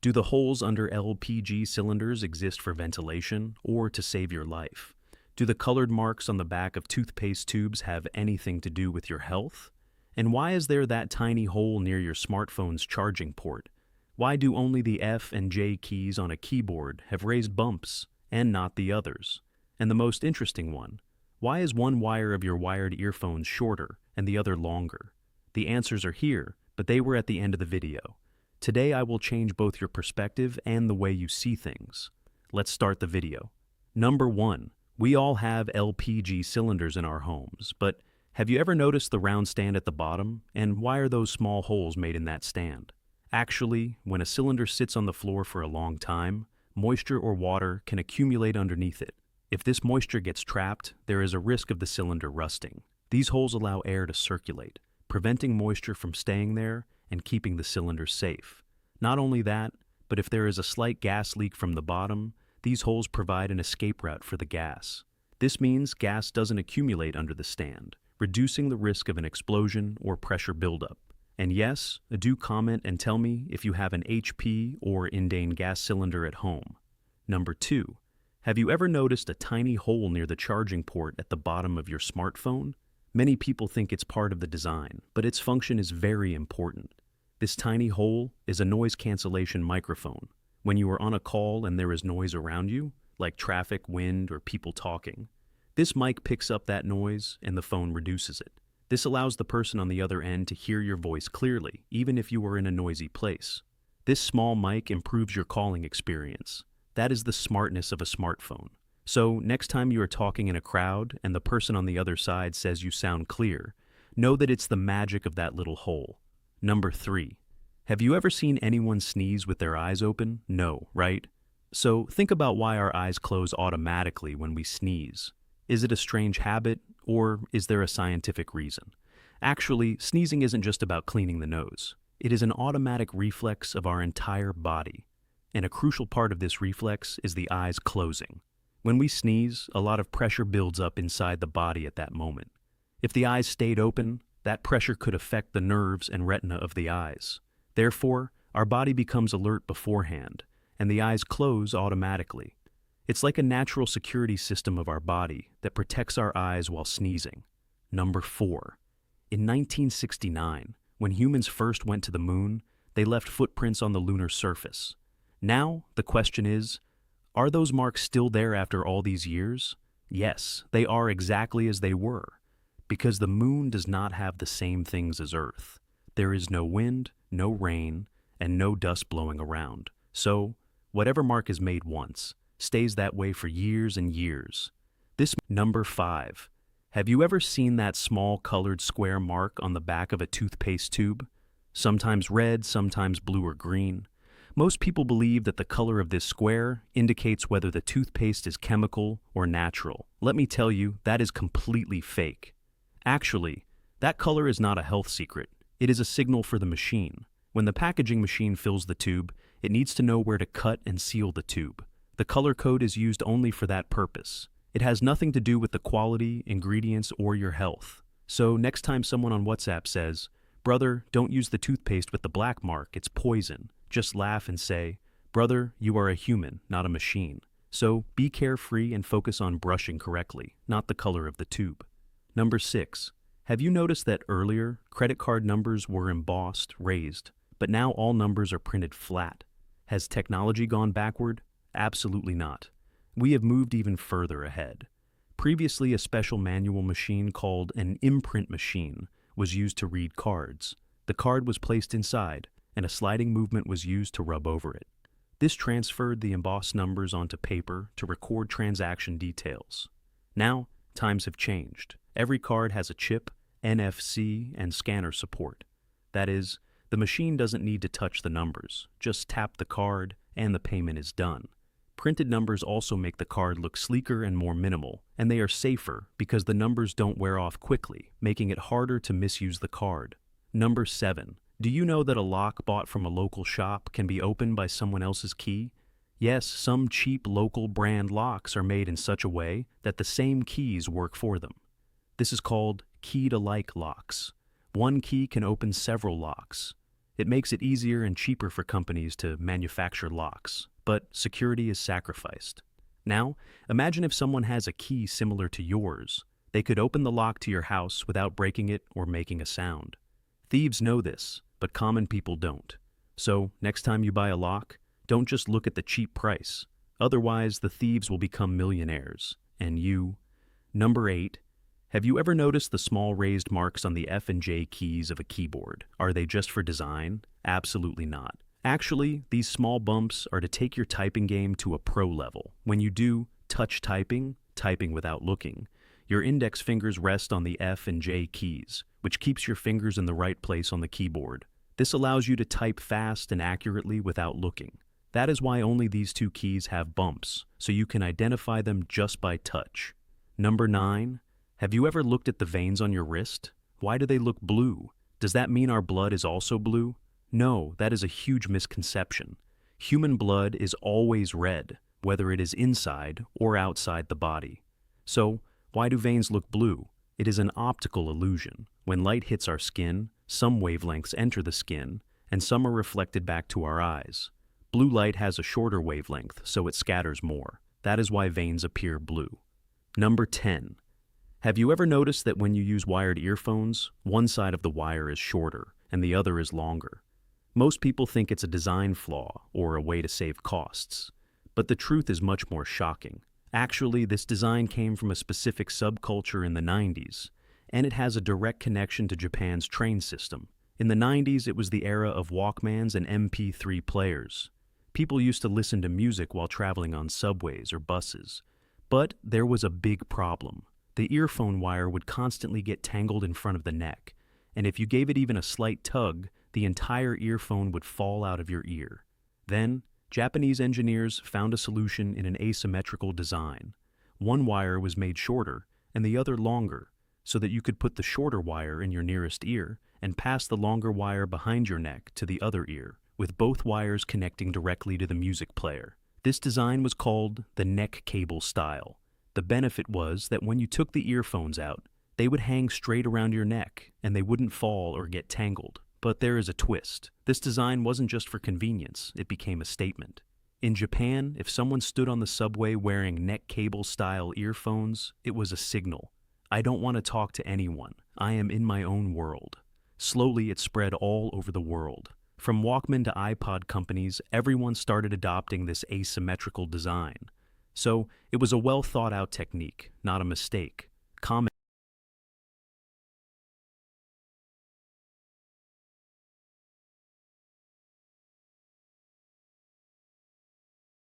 Do the holes under LPG cylinders exist for ventilation or to save your life? Do the colored marks on the back of toothpaste tubes have anything to do with your health? And why is there that tiny hole near your smartphone's charging port? Why do only the F and J keys on a keyboard have raised bumps and not the others? And the most interesting one, why is one wire of your wired earphones shorter and the other longer? The answers are here, but they were at the end of the video. Today I will change both your perspective and the way you see things. Let's start the video. Number 1. We all have LPG cylinders in our homes, but have you ever noticed the round stand at the bottom? And why are those small holes made in that stand? Actually, when a cylinder sits on the floor for a long time, moisture or water can accumulate underneath it. If this moisture gets trapped, there is a risk of the cylinder rusting. These holes allow air to circulate, preventing moisture from staying there and keeping the cylinder safe. Not only that, but if there is a slight gas leak from the bottom, these holes provide an escape route for the gas. This means gas doesn't accumulate under the stand, reducing the risk of an explosion or pressure buildup. And yes, do comment and tell me if you have an HP or Indane gas cylinder at home. Number 2. Have you ever noticed a tiny hole near the charging port at the bottom of your smartphone? Many people think it's part of the design, but its function is very important. This tiny hole is a noise cancellation microphone. When you are on a call and there is noise around you, like traffic, wind, or people talking, this mic picks up that noise and the phone reduces it. This allows the person on the other end to hear your voice clearly, even if you are in a noisy place. This small mic improves your calling experience. That is the smartness of a smartphone. So, next time you are talking in a crowd and the person on the other side says you sound clear, know that it's the magic of that little hole. Number 3. Have you ever seen anyone sneeze with their eyes open? No, right? So, think about why our eyes close automatically when we sneeze. Is it a strange habit, or is there a scientific reason? Actually, sneezing isn't just about cleaning the nose. It is an automatic reflex of our entire body. And a crucial part of this reflex is the eyes closing. When we sneeze, a lot of pressure builds up inside the body at that moment. If the eyes stayed open, that pressure could affect the nerves and retina of the eyes. Therefore, our body becomes alert beforehand, and the eyes close automatically. It's like a natural security system of our body that protects our eyes while sneezing. Number 4. In 1969, when humans first went to the moon, they left footprints on the lunar surface. Now, the question is, are those marks still there after all these years? Yes, they are exactly as they were, because the moon does not have the same things as Earth. There is no wind, no rain, and no dust blowing around. So, whatever mark is made once stays that way for years and years. Number 5. Have you ever seen that small colored square mark on the back of a toothpaste tube? Sometimes red, sometimes blue or green. Most people believe that the color of this square indicates whether the toothpaste is chemical or natural. Let me tell you, that is completely fake. Actually, that color is not a health secret. It is a signal for the machine. When the packaging machine fills the tube, it needs to know where to cut and seal the tube. The color code is used only for that purpose. It has nothing to do with the quality, ingredients, or your health. So next time someone on WhatsApp says, "Brother, don't use the toothpaste with the black mark, it's poison," just laugh and say, "Brother, you are a human, not a machine. So be carefree and focus on brushing correctly, not the color of the tube." Number 6. Have you noticed that earlier, credit card numbers were embossed, raised, but now all numbers are printed flat? Has technology gone backward? Absolutely not. We have moved even further ahead. Previously, a special manual machine called an imprint machine was used to read cards. The card was placed inside, and a sliding movement was used to rub over it. This transferred the embossed numbers onto paper to record transaction details. Now, times have changed. Every card has a chip, NFC, and scanner support. That is, the machine doesn't need to touch the numbers. Just tap the card, and the payment is done. Printed numbers also make the card look sleeker and more minimal, and they are safer because the numbers don't wear off quickly, making it harder to misuse the card. Number 7. Do you know that a lock bought from a local shop can be opened by someone else's key? Yes, some cheap local brand locks are made in such a way that the same keys work for them. This is called key-to-like locks. One key can open several locks. It makes it easier and cheaper for companies to manufacture locks, but security is sacrificed. Now, imagine if someone has a key similar to yours. They could open the lock to your house without breaking it or making a sound. Thieves know this, but common people don't. So, next time you buy a lock, don't just look at the cheap price. Otherwise, the thieves will become millionaires. And you. Number 8. Have you ever noticed the small raised marks on the F and J keys of a keyboard? Are they just for design? Absolutely not. Actually, these small bumps are to take your typing game to a pro level. When you do touch typing, typing without looking, your index fingers rest on the F and J keys, which keeps your fingers in the right place on the keyboard. This allows you to type fast and accurately without looking. That is why only these two keys have bumps, so you can identify them just by touch. Number 9. Have you ever looked at the veins on your wrist? Why do they look blue? Does that mean our blood is also blue? No, that is a huge misconception. Human blood is always red, whether it is inside or outside the body. So, why do veins look blue? It is an optical illusion. When light hits our skin, some wavelengths enter the skin, and some are reflected back to our eyes. Blue light has a shorter wavelength, so it scatters more. That is why veins appear blue. Number 10. Have you ever noticed that when you use wired earphones, one side of the wire is shorter and the other is longer? Most people think it's a design flaw or a way to save costs. But the truth is much more shocking. Actually, this design came from a specific subculture in the 90s, and it has a direct connection to Japan's train system. In the 90s, it was the era of Walkmans and MP3 players. People used to listen to music while traveling on subways or buses. But there was a big problem. The earphone wire would constantly get tangled in front of the neck, and if you gave it even a slight tug, the entire earphone would fall out of your ear. Then, Japanese engineers found a solution in an asymmetrical design. One wire was made shorter and the other longer, so that you could put the shorter wire in your nearest ear and pass the longer wire behind your neck to the other ear, with both wires connecting directly to the music player. This design was called the neck cable style. The benefit was that when you took the earphones out, they would hang straight around your neck and they wouldn't fall or get tangled. But there is a twist. This design wasn't just for convenience, it became a statement. In Japan, if someone stood on the subway wearing neck cable style earphones, it was a signal. I don't want to talk to anyone. I am in my own world. Slowly, it spread all over the world. From Walkman to iPod companies, everyone started adopting this asymmetrical design. So, it was a well thought out technique, not a mistake. Common